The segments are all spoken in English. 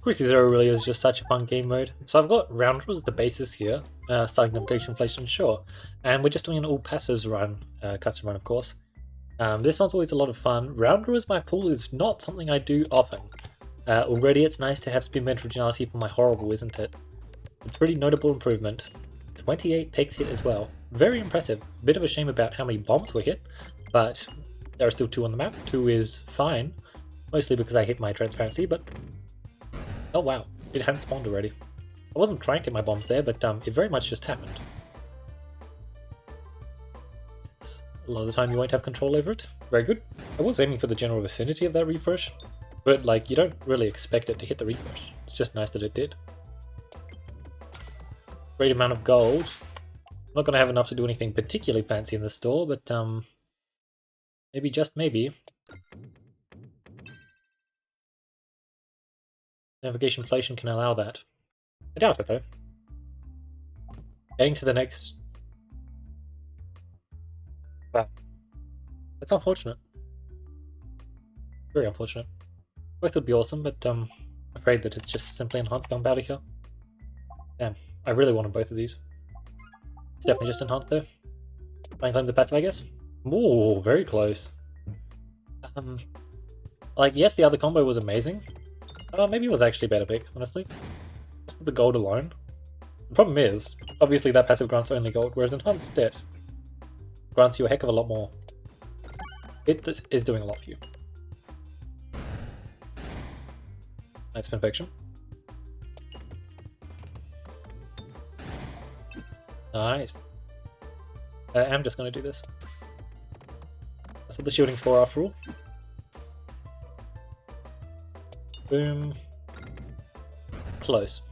Cruising Zero really is just such a fun game mode. So I've got Roundrel as the basis here, starting navigation inflation, sure. And we're just doing an all passives run, custom run of course. This one's always a lot of fun. Roundrel as my pool is not something I do often. Already it's nice to have spin bench originality for my horrible, isn't it? A pretty notable improvement. 28 pegs hit as well. Very impressive. Bit of a shame about how many bombs were hit, but there are still 2 on the map. 2 is fine. Mostly because I hit my transparency, but... Oh wow, it hadn't spawned already. I wasn't trying to hit my bombs there, but it very much just happened. A lot of the time you won't have control over it. Very good. I was aiming for the general vicinity of that refresh, but like you don't really expect it to hit the refresh. It's just nice that it did. Great amount of gold. I'm not going to have enough to do anything particularly fancy in the store, but maybe, just maybe. Navigation inflation can allow that. I doubt it though. Getting to the next... Wow. That's unfortunate. Very unfortunate. Both would be awesome, but I'm afraid that it's just simply enhanced gunpowder here. Damn, I really wanted both of these. It's definitely just enhanced though. Try and claim the passive, I guess. Ooh, very close. Like, yes, the other combo was amazing. Maybe it was actually a better pick, honestly. Just the gold alone. The problem is, obviously that passive grants only gold, whereas enhanced stat grants you a heck of a lot more. It is doing a lot for you. Nice perfection. Nice. I'm just going to do this. That's what the shielding's for after all. Boom. Close.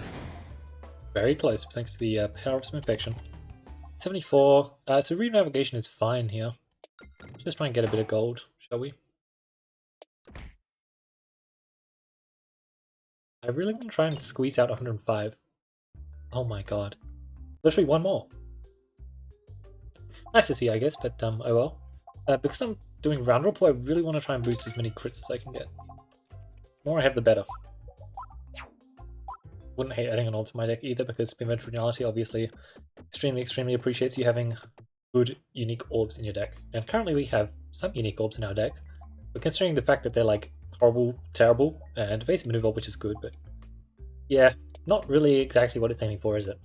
Very close, thanks to the power of some infection. 74. So re-navigation is fine here. Just try and get a bit of gold, shall we? I really want to try and squeeze out 105. Oh my god. Literally one more. Nice to see, I guess, but oh well. Because I'm doing Roundrel, I really want to try and boost as many crits as I can get. The more I have, the better. Wouldn't hate adding an orb to my deck either, because Spin Finality obviously extremely appreciates you having good, unique orbs in your deck. And currently we have some unique orbs in our deck, but considering the fact that they're like horrible, terrible, and evasive maneuver, which is good, but yeah, not really exactly what it's aiming for, is it?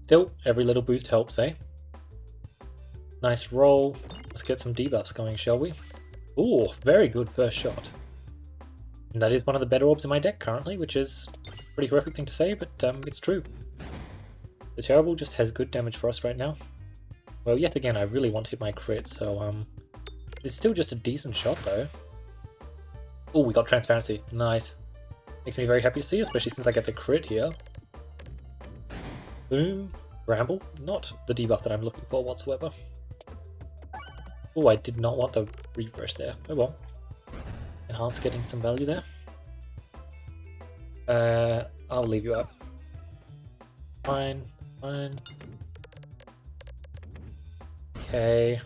Still, every little boost helps, eh? Nice roll. Let's get some debuffs going, shall we? Ooh, very good first shot. And that is one of the better orbs in my deck currently, which is a pretty horrific thing to say, but it's true. The terrible just has good damage for us right now. Well, yet again, I really want to hit my crit, so it's still just a decent shot though. Oh, we got transparency. Nice. Makes me very happy to see, especially since I get the crit here. Boom. Bramble. Not the debuff that I'm looking for whatsoever. Oh, I did not want the refresh there. Oh well. Enhance getting some value there. I'll leave you up. Fine, fine. Okay.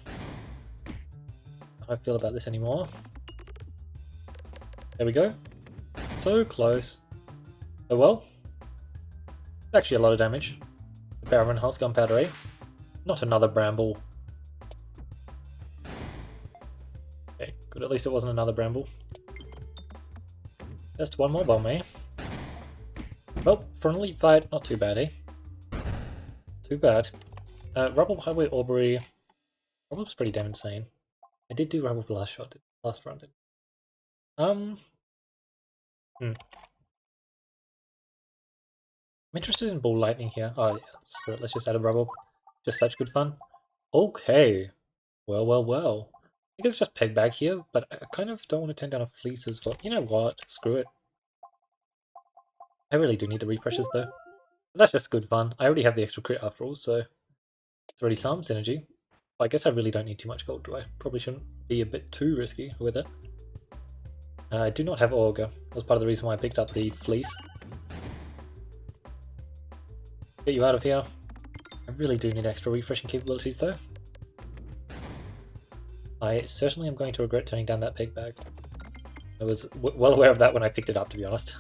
How do I feel about this anymore? There we go. So close. Oh well. It's actually a lot of damage. The power of enhanced gunpowder, eh? Not another bramble. Okay, good. At least it wasn't another bramble. Just one more bomb, eh? Well, for an elite fight, not too bad, eh? Too bad. Rubble Highway Aubrey. Rubble's pretty damn insane. I did do Rubble last shot, last round. I'm interested in Ball Lightning here. Oh yeah, screw it, let's just add a Rubble. Just such good fun. Okay. Well. I think it's just Peg Bag here, but I kind of don't want to turn down a Fleece as well. You know what? Screw it. I really do need the refreshes though. But that's just good fun. I already have the extra crit after all, so it's already some synergy. But I guess I really don't need too much gold, do I? Probably shouldn't be a bit too risky with it. I do not have Augur. That was part of the reason why I picked up the Fleece. Get you out of here. I really do need extra refreshing capabilities though. I certainly am going to regret turning down that Peg Bag. I was well aware of that when I picked it up, to be honest.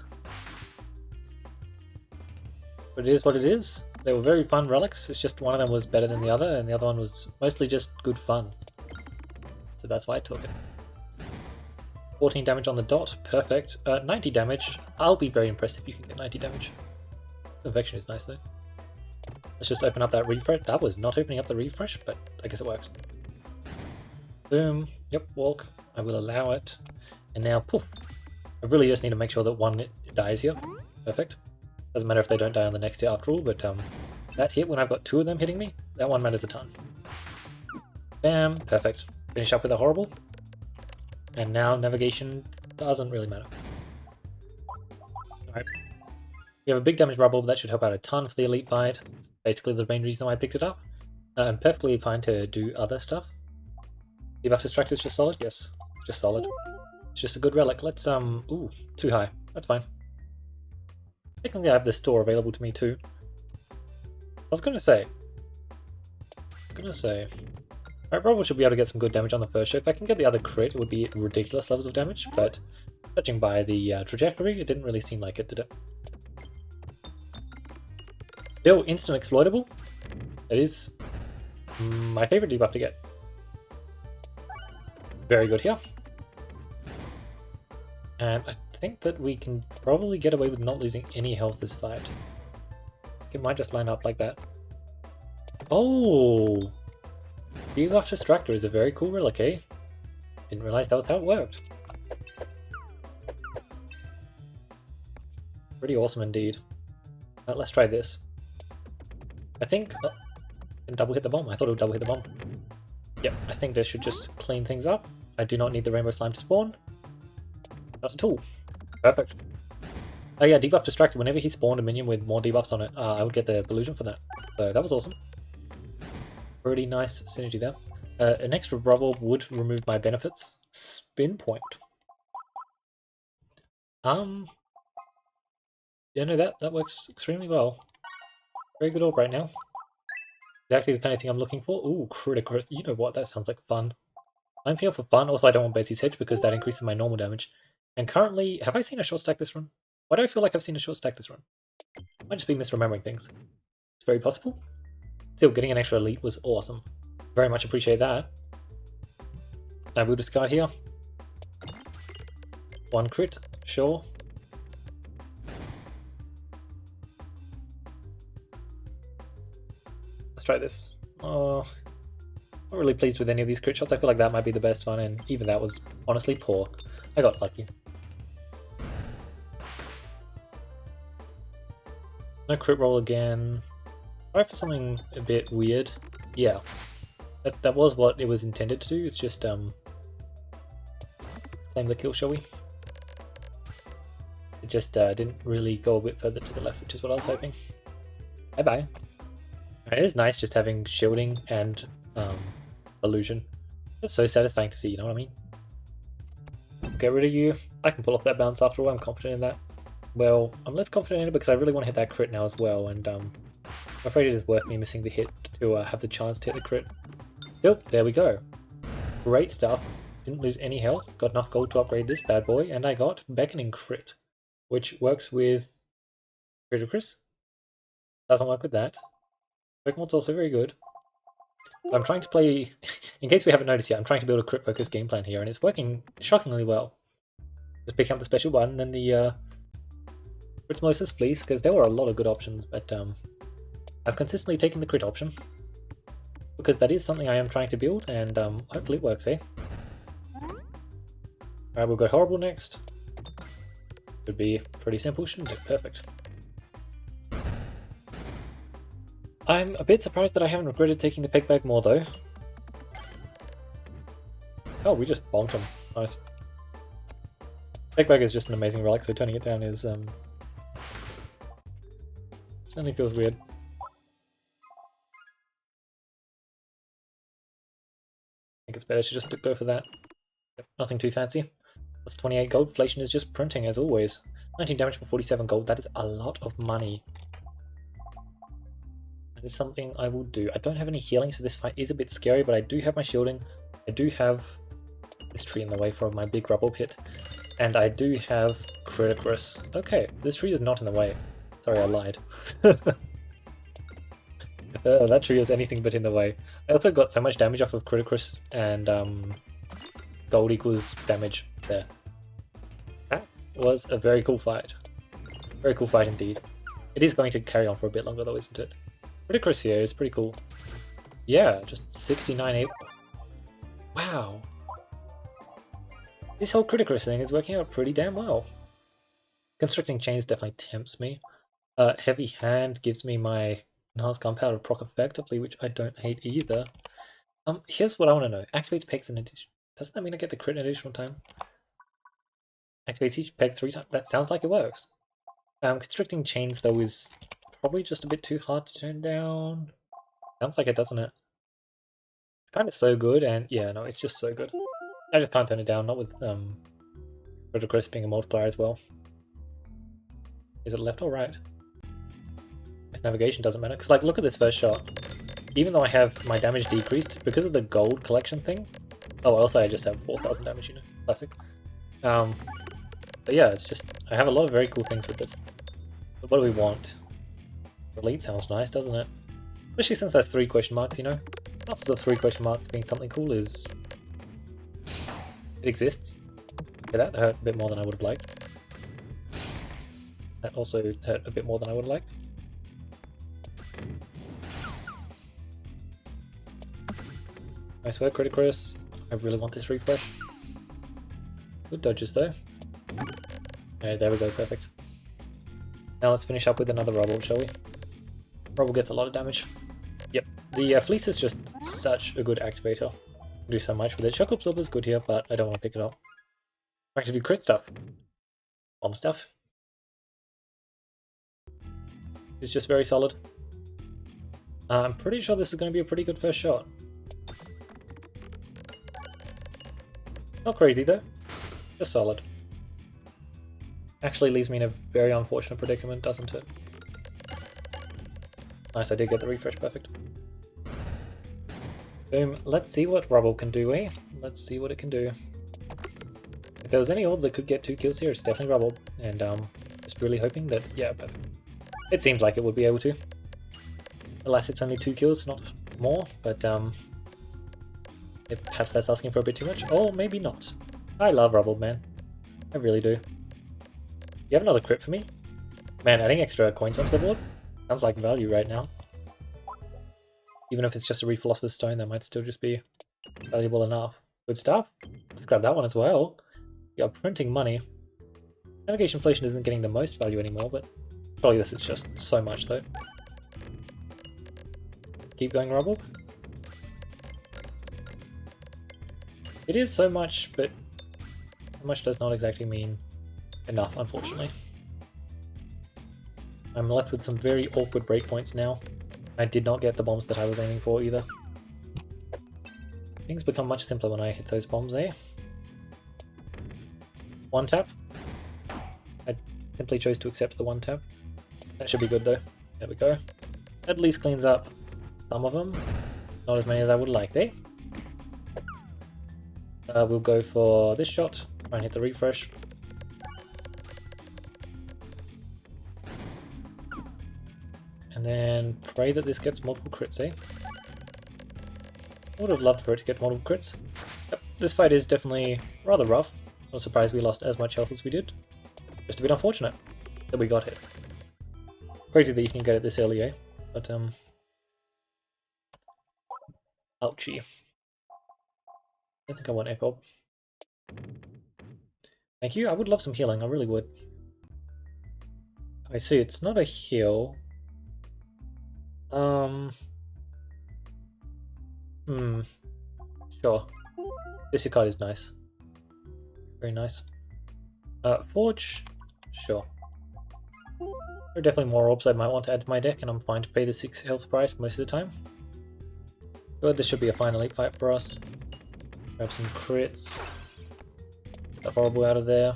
But it is what it is. They were very fun relics, it's just one of them was better than the other, and the other one was mostly just good fun. So that's why I took it. 14 damage on the dot, perfect. 90 damage, I'll be very impressed if you can get 90 damage. Infection is nice though. Let's just open up that refresh. That was not opening up the refresh, but I guess it works. Boom, yep, walk, I will allow it. And now, poof! I really just need to make sure that one dies here. Perfect. Doesn't matter if they don't die on the next hit after all, but that hit when I've got two of them hitting me, that one matters a ton. Bam, perfect. Finish up with a horrible. And now navigation doesn't really matter. Alright. We have a big damage rubble, but that should help out a ton for the elite fight. It's basically the main reason why I picked it up. I'm perfectly fine to do other stuff. Debuff Distract is just solid? Yes, just solid. It's just a good relic. Let's, ooh, too high. That's fine. Technically I have the store available to me too. I was gonna say. Alright, Roundrel should be able to get some good damage on the first show. If I can get the other crit, it would be ridiculous levels of damage, but judging by the trajectory, it didn't really seem like it, did it? Still instant exploitable. That is my favorite debuff to get. Very good here. And I think that we can probably get away with not losing any health this fight. It might just line up like that. Oh! Debuff Distractor is a very cool relic, eh? Didn't realize that was how it worked. Pretty awesome indeed. Let's try this. I think... Oh, didn't double hit the bomb. I thought it would double hit the bomb. Yep, I think this should just clean things up. I do not need the Rainbow Slime to spawn. That's a tool. Perfect. Oh yeah, debuff Distractor. Whenever he spawned a minion with more debuffs on it, I would get the illusion for that. So that was awesome. Pretty nice synergy there. An extra rubble would remove my benefits. Spin point. Yeah, no, that works extremely well. Very good orb right now. Exactly the kind of thing I'm looking for. Ooh, critical. You know what? That sounds like fun. I'm here for fun. Also, I don't want Betsy's Hedge because that increases my normal damage. And currently, have I seen a short stack this run? Why do I feel like I've seen a short stack this run? Might just be misremembering things. It's very possible. Still, getting an extra elite was awesome. Very much appreciate that. I will discard here. One crit, sure. Let's try this. Oh, not really pleased with any of these crit shots. I feel like that might be the best one, and even that was honestly poor. I got lucky. No crit roll again. Try for something a bit weird. Yeah, that was what it was intended to do. It's just claim the kill, shall we? It just didn't really go a bit further to the left, which is what I was hoping. Bye bye. It is nice just having shielding and illusion. It's so satisfying to see. You know what I mean? Get rid of you. I can pull off that bounce after all. I'm confident in that. Well, I'm less confident in it because I really want to hit that crit now as well, and I'm afraid it is worth me missing the hit to have the chance to hit the crit. Yep, there we go. Great stuff. Didn't lose any health. Got enough gold to upgrade this bad boy, and I got Beckoning Crit, which works with Crit. Doesn't work with that. Pokemon's also very good. But I'm trying to play, in case we haven't noticed yet, I'm trying to build a crit focus game plan here, and it's working shockingly well. Just picking up the special button and the Critmosis Fleece, because there were a lot of good options, but I've consistently taken the crit option, because that is something I am trying to build, and hopefully it works, eh? Alright, we'll go Horrible next. Should be pretty simple, shouldn't it? Perfect. I'm a bit surprised that I haven't regretted taking the peg bag more, though. Oh, we just bombed him. Nice. Peg bag is just an amazing relic, so turning it down is certainly feels weird. I think it's better to just go for that. Yep, nothing too fancy. That's 28 gold. Inflation is just printing as always. 19 damage for 47 gold. That is a lot of money. That is something I will do. I don't have any healing, so this fight is a bit scary, but I do have my shielding. I do have this tree in the way from my big rubble pit. And I do have Criticus. Okay, this tree is not in the way. Sorry, I lied. That tree is anything but in the way. I also got so much damage off of Criticus, and gold equals damage there. That was a very cool fight. Very cool fight indeed. It is going to carry on for a bit longer though, isn't it? Criticus here is pretty cool. Yeah, just 69 Wow. This whole Criticus thing is working out pretty damn well. Constricting Chains definitely tempts me. Heavy Hand gives me my Enhanced Gunpowder proc effectively, which I don't hate either. Here's what I want to know. Activates pegs in addition. Doesn't that mean I get the crit in additional time? Activates each peg 3 times. That sounds like it works. Constricting Chains, though, is probably just a bit too hard to turn down. Sounds like it, doesn't it? It's kind of so good, and yeah, no, it's just so good. I just can't turn it down, not with Criticus being a multiplier as well. Is it left or right? Its navigation doesn't matter, because like, look at this first shot. Even though I have my damage decreased, because of the gold collection thing... Oh, also I just have 4,000 damage, you know, classic. But yeah, it's just, I have a lot of very cool things with this. But what do we want? Elite sounds nice, doesn't it? Especially since that's 3 question marks, you know? Chances of 3 question marks being something cool is... It exists. Okay, that hurt a bit more than I would have liked. That also hurt a bit more than I would have liked. Nice work, Criticus. I really want this refresh. Good dodges though. Okay, there we go, perfect. Now let's finish up with another Rubble, shall we? Rubble gets a lot of damage. Yep, the Fleece is just such a good activator. Do so much with it. Shock Absorber is good here, but I don't want to pick it up. I'm trying to do crit stuff. Bomb stuff. It's just very solid. I'm pretty sure this is going to be a pretty good first shot. Not crazy though, just solid. Actually leaves me in a very unfortunate predicament, doesn't it? Nice, I did get the refresh, perfect. Boom, let's see what Rubble can do, eh? Let's see what it can do. If there was any orb that could get 2 kills here, it's definitely Rubble. And just really hoping that, yeah, but it seems like it would be able to. Alas, it's only 2 kills, not more, but perhaps that's asking for a bit too much, or maybe not. I love Rubble, man. I really do. You have another crit for me? Man, adding extra coins onto the board sounds like value right now. Even if it's just a Philosopher's Stone, that might still just be valuable enough. Good stuff. Let's grab that one as well. We are printing money. Navigation Inflation isn't getting the most value anymore, but probably this is just so much though. Keep going, Rubble. It is so much, but so much does not exactly mean enough, unfortunately. I'm left with some very awkward breakpoints now. I did not get the bombs that I was aiming for either. Things become much simpler when I hit those bombs, eh? One tap. I simply chose to accept the one tap. That should be good though. There we go. At least cleans up some of them. Not as many as I would like, eh? We'll go for this shot. Try and hit the refresh. And then pray that this gets multiple crits, eh? I would have loved for it to get multiple crits. Yep, this fight is definitely rather rough. Not surprised we lost as much health as we did. Just a bit unfortunate that we got hit. Crazy that you can get it this early, eh? But, ouchie. I think I want Echo. Thank you, I would love some healing, I really would. I see, it's not a heal. Sure. This card is nice. Very nice. Forge? Sure. There are definitely more orbs I might want to add to my deck, and I'm fine to pay the 6 health price most of the time. Good, this should be a fine elite fight for us. Grab some crits. Get the horrible out of there.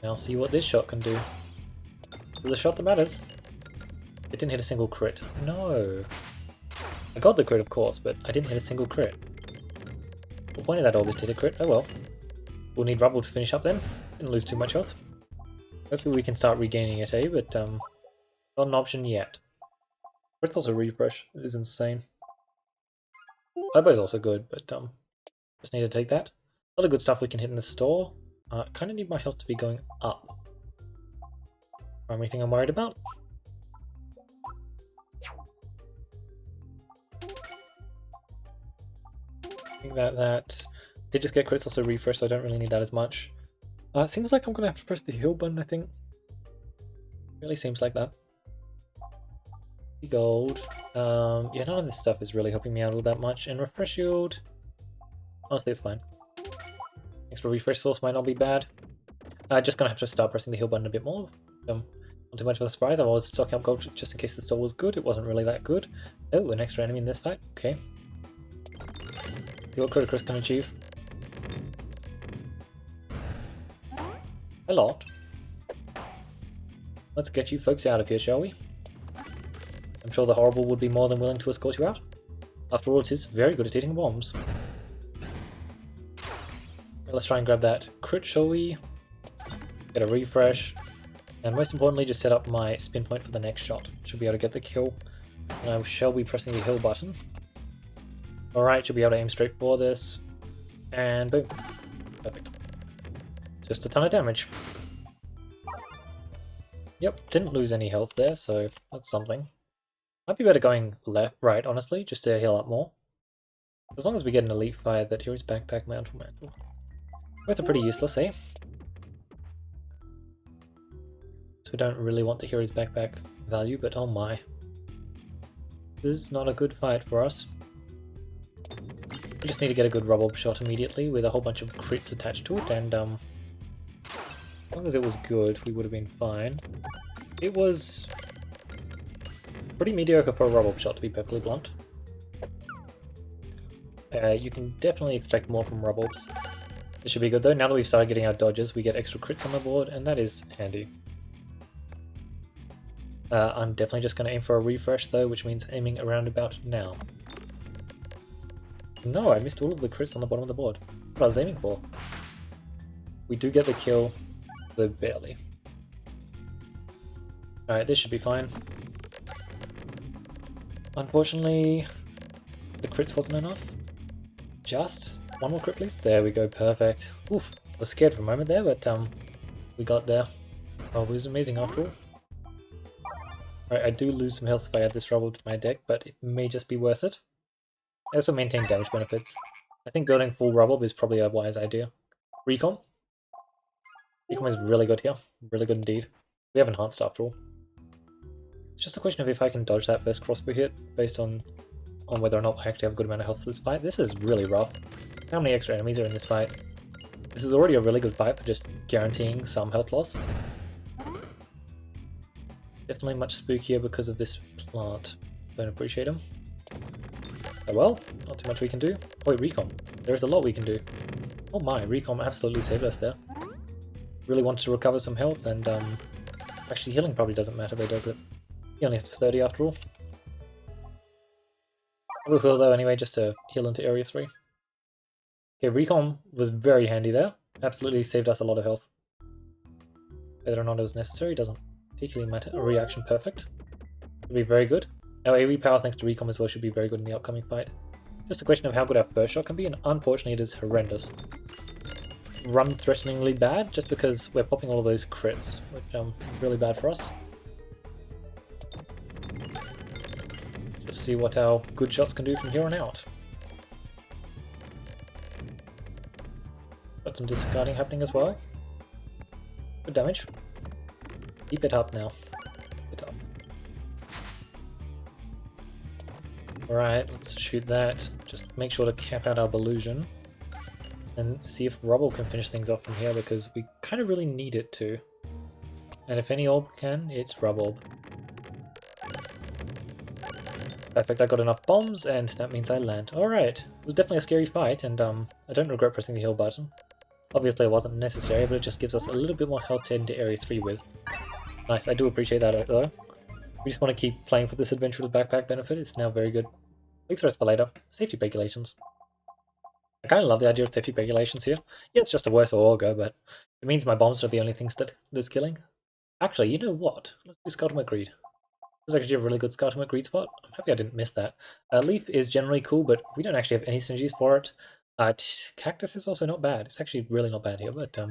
Now see what this shot can do. This is the shot that matters. It didn't hit a single crit. No! I got the crit, of course, but I didn't hit a single crit. The point of that orb is to hit a crit. Oh well. We'll need rubble to finish up then. Didn't lose too much health. Hopefully we can start regaining it, but not an option yet. Crystal's a refresh. It is insane. Oboe's also good, but just need to take that. Other good stuff we can hit in the store. Kind of need my health to be going up. Primary thing I'm worried about. I think that did just get crits also refresh, so I don't really need that as much. It seems like I'm gonna have to press the heal button, I think. Really seems like that. Gold. Yeah, none of this stuff is really helping me out all that much. And refresh yield, honestly, it's fine. Extra refresh source might not be bad. Just gonna have to start pressing the heal button a bit more. Not too much of a surprise. I was stocking up gold just in case the store was good. It wasn't really that good. Oh, an extra enemy in this fight. Okay. See what Critical can achieve. A lot. Let's get you folks out of here, shall we? I'm sure the Horrible would be more than willing to escort you out. After all, it is very good at hitting bombs. Right, let's try and grab that crit, shall we? Get a refresh. And most importantly, just set up my spin point for the next shot. Should be able to get the kill. And I shall be pressing the heal button. Alright, should be able to aim straight for this. And boom. Perfect. Just a ton of damage. Yep, didn't lose any health there, so that's something. Might be better going right, honestly, just to heal up more. As long as we get an elite fire, that hero's backpack, mantle. Both are pretty useless, eh? So we don't really want the hero's backpack value, but oh my. This is not a good fight for us. We just need to get a good rubble shot immediately with a whole bunch of crits attached to it, and as long as it was good, we would have been fine. It was pretty mediocre for a rubble shot, to be perfectly blunt. You can definitely expect more from rubbles. This should be good though. Now that we've started getting our dodges, we get extra crits on the board, and that is handy. I'm definitely just going to aim for a refresh though, which means aiming around about now. No, I missed all of the crits on the bottom of the board. What I was aiming for. We do get the kill, though barely. Alright, this should be fine. Unfortunately, the crits wasn't enough. Just one more crit, please. There we go, perfect. Oof, I was scared for a moment there, but we got there. Oh, it was amazing after all. Alright, I do lose some health if I add this rubble to my deck, but it may just be worth it. I also maintain damage benefits. I think building full rubble is probably a wise idea. Recon? Recon is really good here. Really good indeed. We have enhanced after all. It's just a question of if I can dodge that first crossbow hit based on whether or not I actually have a good amount of health for this fight. This is really rough. How many extra enemies are in this fight? This is already a really good fight for just guaranteeing some health loss. Definitely much spookier because of this plant. Don't appreciate him. Oh well, not too much we can do. Oh wait, recon. There is a lot we can do. Oh my, recon absolutely saved us there. Really wanted to recover some health, and actually healing probably doesn't matter, though, does it? He only has 30 after all. I will heal though anyway, just to heal into area 3. Okay, recon was very handy there. Absolutely saved us a lot of health. Whether or not it was necessary doesn't particularly matter. A reaction perfect. Would be very good. Our AoE power thanks to recon as well should be very good in the upcoming fight. Just a question of how good our first shot can be, and unfortunately it is horrendous. Run threateningly bad, just because we're popping all of those crits, which really bad for us. Let's see what our good shots can do from here on out. Got some discarding happening as well. Good damage. Keep it up now. Keep it up. Alright, let's shoot that. Just make sure to cap out our Illusion. And see if Rubble can finish things off from here, because we kind of really need it to. And if any orb can, it's Rubble. Perfect, I got enough bombs, and that means I land. Alright, it was definitely a scary fight, and I don't regret pressing the heal button. Obviously it wasn't necessary, but it just gives us a little bit more health to enter Area 3 with. Nice, I do appreciate that though. We just want to keep playing for this adventure with backpack benefit, it's now very good. Thanks for us for later. Safety regulations. I kind of love the idea of 50 regulations here. Yeah, it's just a worse auger, but it means my bombs are the only things that's killing. Actually, you know what? Let's do Sculptor Greed. This is actually a really good Sculptor Greed spot. I'm happy I didn't miss that. Leaf is generally cool, but we don't actually have any synergies for it. Cactus is also not bad. It's actually really not bad here, but I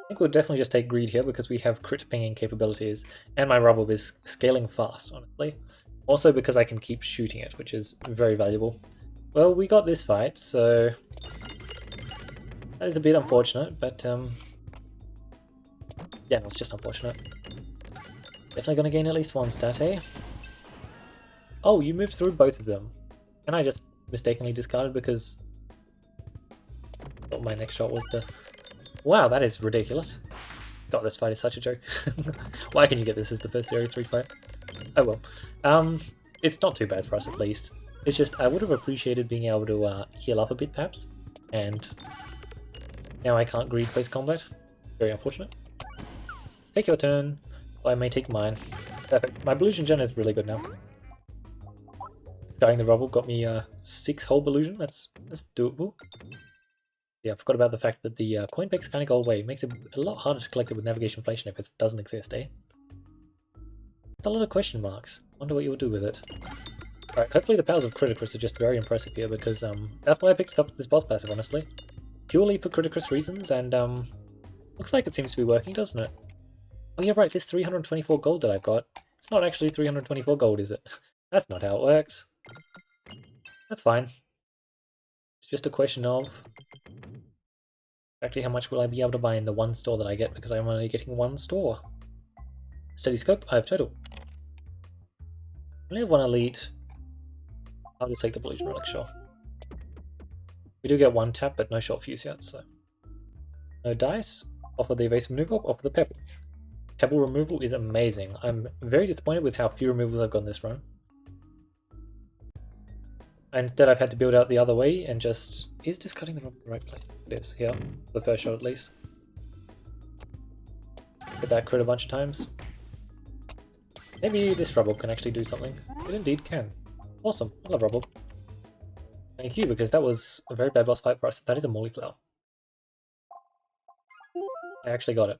think we'll definitely just take Greed here because we have crit pinging capabilities, and my Rubble is scaling fast, honestly. Also because I can keep shooting it, which is very valuable. Well, we got this fight, so that is a bit unfortunate, but yeah, no, it's just unfortunate. Definitely gonna gain at least one stat, eh? Oh, you moved through both of them. And I just mistakenly discarded because my next shot was the... Wow, that is ridiculous. God, this fight is such a joke. Why can you get this as the first Area 3 fight? Oh well. It's not too bad for us at least. It's just, I would have appreciated being able to heal up a bit perhaps. And now I can't greed post-combat. Very unfortunate. Take your turn. I may take mine. Perfect. My Belusion gen is really good now. Starting the Rubble got me 6 whole Belusion. That's doable. Yeah, I forgot about the fact that the coin packs kind of go away. It makes it a lot harder to collect it with navigation inflation if it doesn't exist, eh? It's a lot of question marks. Wonder what you'll do with it. Alright, hopefully the powers of Criticus are just very impressive here because that's why I picked up this boss passive, honestly. Purely for Criticus reasons, and looks like it seems to be working, doesn't it? Oh yeah, right, this 324 gold that I've got, it's not actually 324 gold, is it? That's not how it works. That's fine. It's just a question of exactly how much will I be able to buy in the one store that I get because I'm only getting one store. Steady scope, I have total. I only have one elite. I'll just take the Belusion Relic, sure. We do get one tap, but no short fuse yet, so. No dice. Offer the evasive maneuver, offer the pebble. Pebble removal is amazing. I'm very disappointed with how few removals I've got in this run. Instead, I've had to build out the other way and just... Is discarding the right place? It is, here. The first shot at least. Get that crit a bunch of times. Maybe this Rubble can actually do something. It indeed can. Awesome. I love Rubble. Thank you, because that was a very bad boss fight for us. That is a Molliflower. I actually got it.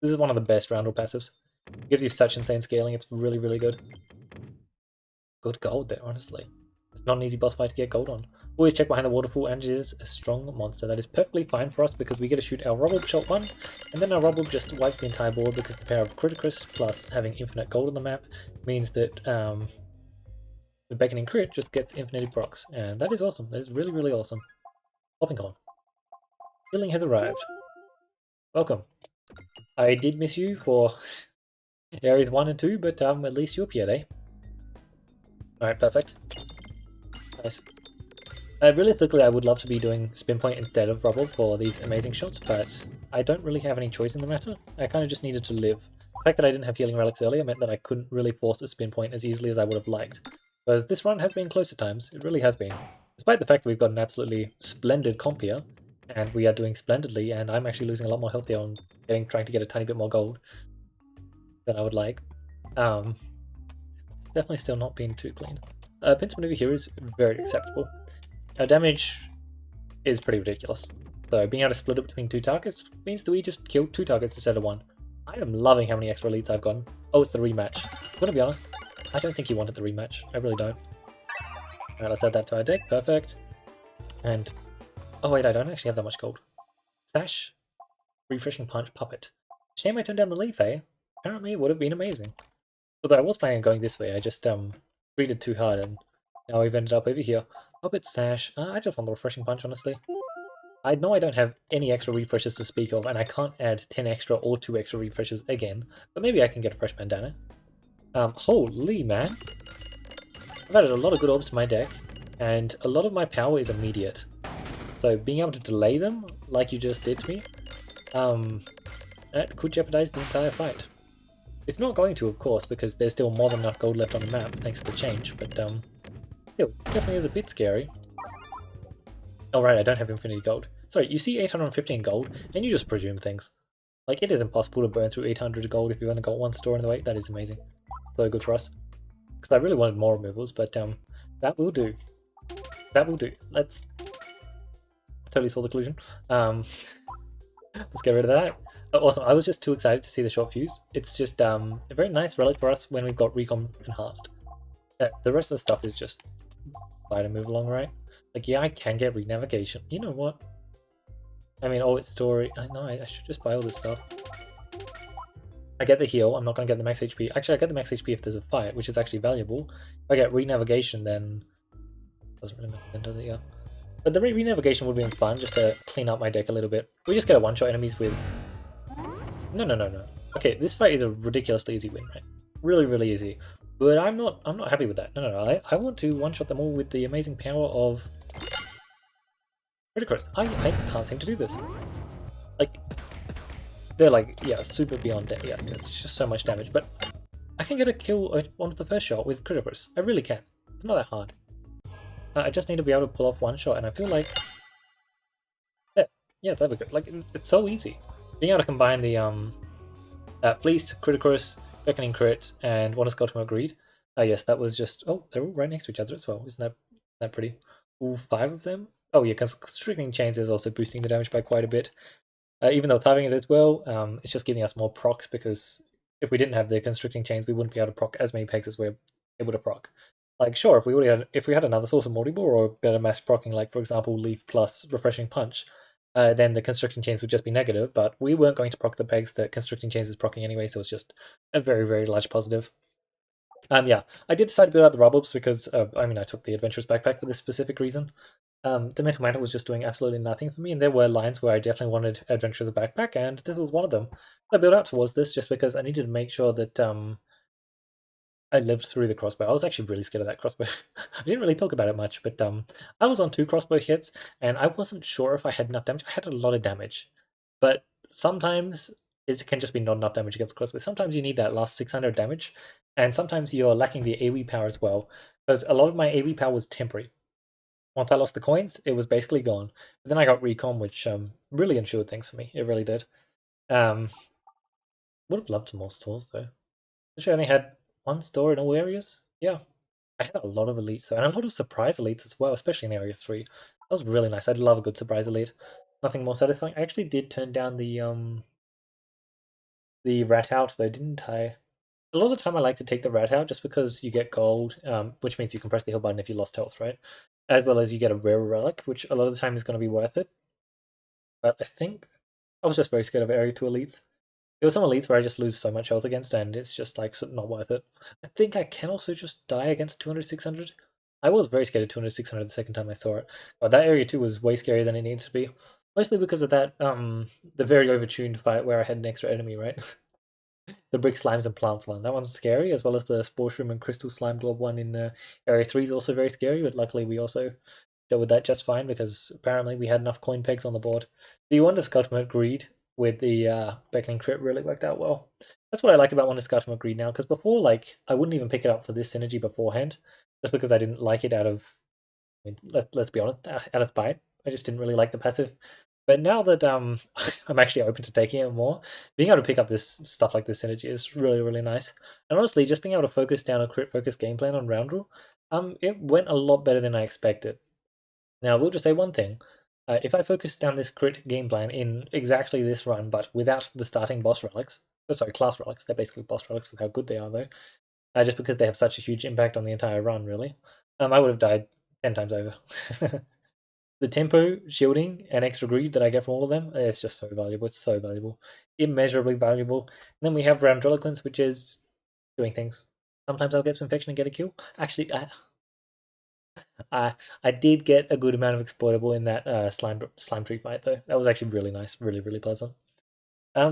This is one of the best Roundrel passives. It gives you such insane scaling, it's really, really good. Good gold there, honestly. It's not an easy boss fight to get gold on. Always check behind the waterfall, and it is a strong monster. That is perfectly fine for us because we get to shoot our Rubble shot one, and then our Rubble just wipes the entire board because the power of Criticus plus having infinite gold on the map means that the Beckoning Crit just gets infinity procs, and that is awesome. That is really, really awesome. Hopping on. Healing has arrived. Welcome. I did miss you for areas 1 and 2, but at least you appeared, eh? Alright, perfect. Nice. Realistically, I would love to be doing Spin Point instead of Rubble for these amazing shots, but I don't really have any choice in the matter. I kind of just needed to live. The fact that I didn't have Healing Relics earlier meant that I couldn't really force a Spin Point as easily as I would have liked. Because this run has been close at times, it really has been. Despite the fact that we've got an absolutely splendid comp here, and we are doing splendidly, and I'm actually losing a lot more health here on trying to get a tiny bit more gold than I would like. It's definitely still not being too clean. Pinch maneuver here is very acceptable. Our damage is pretty ridiculous. So being able to split it between 2 targets means that we just kill 2 targets instead of 1. I am loving how many extra elites I've gotten. Oh, it's the rematch. I'm gonna be honest, I don't think he wanted the rematch. I really don't. Alright, let's add that to our deck. Perfect. And... oh wait, I don't actually have that much gold. Sash, Refreshing Punch, Puppet. Shame I turned down the leaf, eh? Apparently it would have been amazing. Although I was planning on going this way, I just greeted too hard and now we've ended up over here. Puppet, Sash, I just want the Refreshing Punch, honestly. I know I don't have any extra refreshes to speak of, and I can't add 10 extra or 2 extra refreshes again, but maybe I can get a fresh bandana. Holy man! I've added a lot of good orbs to my deck, and a lot of my power is immediate. So being able to delay them, like you just did to me, that could jeopardize the entire fight. It's not going to, of course, because there's still more than enough gold left on the map, thanks to the change, but still, definitely is a bit scary. Oh right, I don't have infinity gold. Sorry, you see 815 gold, and you just presume things. Like, it is impossible to burn through 800 gold if you've only got one store in the way. That is amazing. So good for us. Because I really wanted more removals, but that will do. That will do. Let's totally saw the collusion. Let's get rid of that. Awesome. I was just too excited to see the short fuse. It's just a very nice relic for us when we've got recon enhanced. The rest of the stuff is just try to move along, right? Like, yeah, I can get re-navigation. You know what? I mean, oh, it's story. I know I should just buy all this stuff. I get the heal. I'm not going to get the max HP. Actually, I get the max HP if there's a fight, which is actually valuable. If I get re-navigation, then doesn't really matter, then does it? Yeah. But the re-navigation would be fun just to clean up my deck a little bit. We just get a one-shot enemies with. No, no, no, no. Okay, this fight is a ridiculously easy win, right? Really, really easy. But I'm not happy with that. No, no, no. I want to one-shot them all with the amazing power of Criticus. I can't seem to do this. Like, they're like, yeah, super beyond dead. Yeah, it's just so much damage. But I can get a kill on the first shot with Criticus. I really can. It's not that hard. I just need to be able to pull off one shot, and I feel like, yeah, there we go. Like, it's so easy. Being able to combine the Fleece, Criticus, Beckoning Crit, and Wonder Ultimate Greed. Yes, that was just... Oh, they're all right next to each other as well. Isn't that pretty? All 5 of them? Oh yeah, because Constricting Chains is also boosting the damage by quite a bit. Even though timing it as well, it's just giving us more procs, because if we didn't have the Constricting Chains, we wouldn't be able to proc as many pegs as we're able to proc. Like, sure, if we had another source of multi-ball or better mass procking, like for example Leaf plus Refreshing Punch, then the Constricting Chains would just be negative, but we weren't going to proc the pegs that Constricting Chains is procking anyway, so it's just a very, very large positive. Yeah, I did decide to build out the Rubbles because, I mean, I took the Adventurous Backpack for this specific reason. The Mental Mantle was just doing absolutely nothing for me, and there were lines where I definitely wanted Adventurous Backpack, and this was one of them. I built out towards this just because I needed to make sure that I lived through the crossbow. I was actually really scared of that crossbow. I didn't really talk about it much, but I was on 2 crossbow hits, and I wasn't sure if I had enough damage. I had a lot of damage, but sometimes it can just be not enough damage against crossbow. Sometimes you need that last 600 damage, and sometimes you're lacking the AoE power as well, because a lot of my AoE power was temporary. Once I lost the coins, it was basically gone. But then I got recon, which really ensured things for me. It really did. Would have loved some more stores though. Actually, I only had 1 store in all areas. Yeah, I had a lot of elites though, and a lot of surprise elites as well, especially in Area 3. That was really nice. I'd love a good surprise elite. Nothing more satisfying. I actually did turn down the rat out though, didn't I? A lot of the time I like to take the rat out just because you get gold, which means you can press the heal button if you lost health, right? As well as you get a rare relic, which a lot of the time is going to be worth it. But I think I was just very scared of Area 2 elites. There were some elites where I just lose so much health against, and it's just like not worth it. I think I can also just die against 200, 600. I was very scared of 200, 600 the second time I saw it. But that area 2 was way scarier than it needed to be. Mostly because of that, the very overtuned fight where I had an extra enemy, right? The brick slimes and plants one. That one's scary, as well as the spore shroom and crystal slime glob one in area 3 is also very scary, but luckily we also dealt with that just fine because apparently we had enough coin pegs on the board. The Wonder Ultimate Greed with the Beckoning Crit really worked out well. That's what I like about Wonder Ultimate Greed now, because before, like, I wouldn't even pick it up for this synergy beforehand, just because I didn't like it out of, I mean, let's be honest, out of spite. I just didn't really like the passive. But now that I'm actually open to taking it more, being able to pick up this stuff like this synergy is really, really nice. And honestly, just being able to focus down a crit focus game plan on Roundrel, it went a lot better than I expected. Now, I will just say one thing. If I focus down this crit game plan in exactly this run, but without the starting boss relics, sorry, class relics, they're basically boss relics for how good they are, though, just because they have such a huge impact on the entire run, really, I would have died 10 times over. The tempo, shielding, and extra greed that I get from all of them, it's just so valuable. It's so valuable. Immeasurably valuable. And then we have Roundrelicance, which is doing things. Sometimes I'll get some infection and get a kill. Actually, I did get a good amount of exploitable in that slime tree fight though. That was actually really nice, really, really pleasant.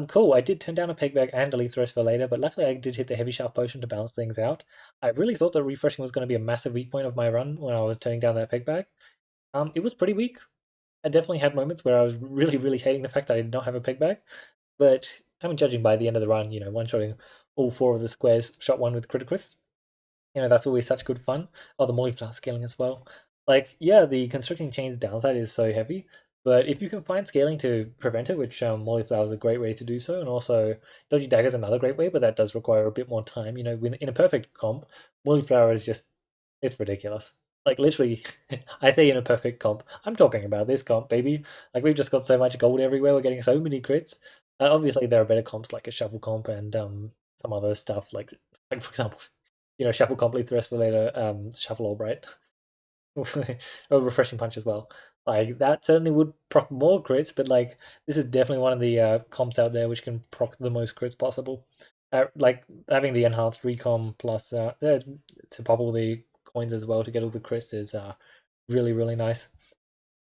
Cool. I did turn down a peg bag and delete the rest for later, but luckily I did hit the heavy shaft potion to balance things out. I really thought that refreshing was going to be a massive weak point of my run when I was turning down that peg bag. It was pretty weak. I definitely had moments where I was really, really hating the fact that I did not have a peg bag, but I mean, judging by the end of the run, one-shotting all 4 of the squares, shot 1 with Criticus, that's always such good fun. Oh, the Mollyflower scaling as well. Like, yeah, the Constricting Chain's downside is so heavy, but if you can find scaling to prevent it, which Mollyflower is a great way to do so, and also Dodgy Dagger is another great way, but that does require a bit more time. In a perfect comp, Mollyflower is just, it's ridiculous. Like literally, I say in a perfect comp. I'm talking about this comp, baby. Like we've just got so much gold everywhere. We're getting so many crits. Obviously, there are better comps like a shuffle comp and some other stuff like for example, shuffle comp leads the rest for later. Shuffle orb, right? Or refreshing punch as well. Like that certainly would proc more crits, but like this is definitely one of the comps out there which can proc the most crits possible. Like having the enhanced recom plus to pop all the coins as well to get all the crits is really really nice.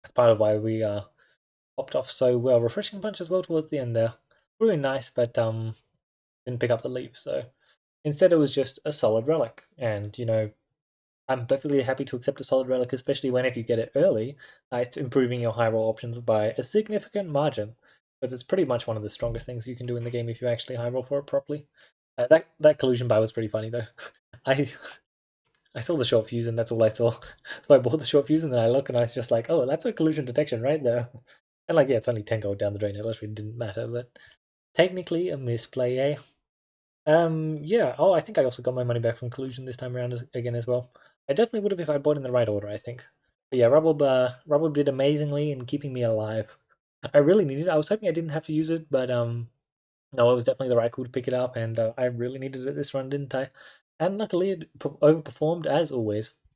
That's part of why we popped off so well. Refreshing punch as well towards the end there, really nice, but didn't pick up the leaf. So instead, it was just a solid relic, and I'm perfectly happy to accept a solid relic, especially when if you get it early, it's improving your high roll options by a significant margin, because it's pretty much one of the strongest things you can do in the game if you actually high roll for it properly. That collusion buy was pretty funny though. I I saw the short fuse and that's all I saw, so I bought the short fuse and then I look and I was just like, oh, that's a collusion detection right there. And like, yeah, it's only 10 gold down the drain. It literally didn't matter, but technically a misplay, eh? Yeah. Oh, I think I also got my money back from collusion this time around again as well. I definitely would have if I bought in the right order, I think. But yeah, Rubble did amazingly in keeping me alive. I really needed it. I was hoping I didn't have to use it, but no, it was definitely the right call to pick it up, and I really needed it this run, didn't I? And luckily, it overperformed as always.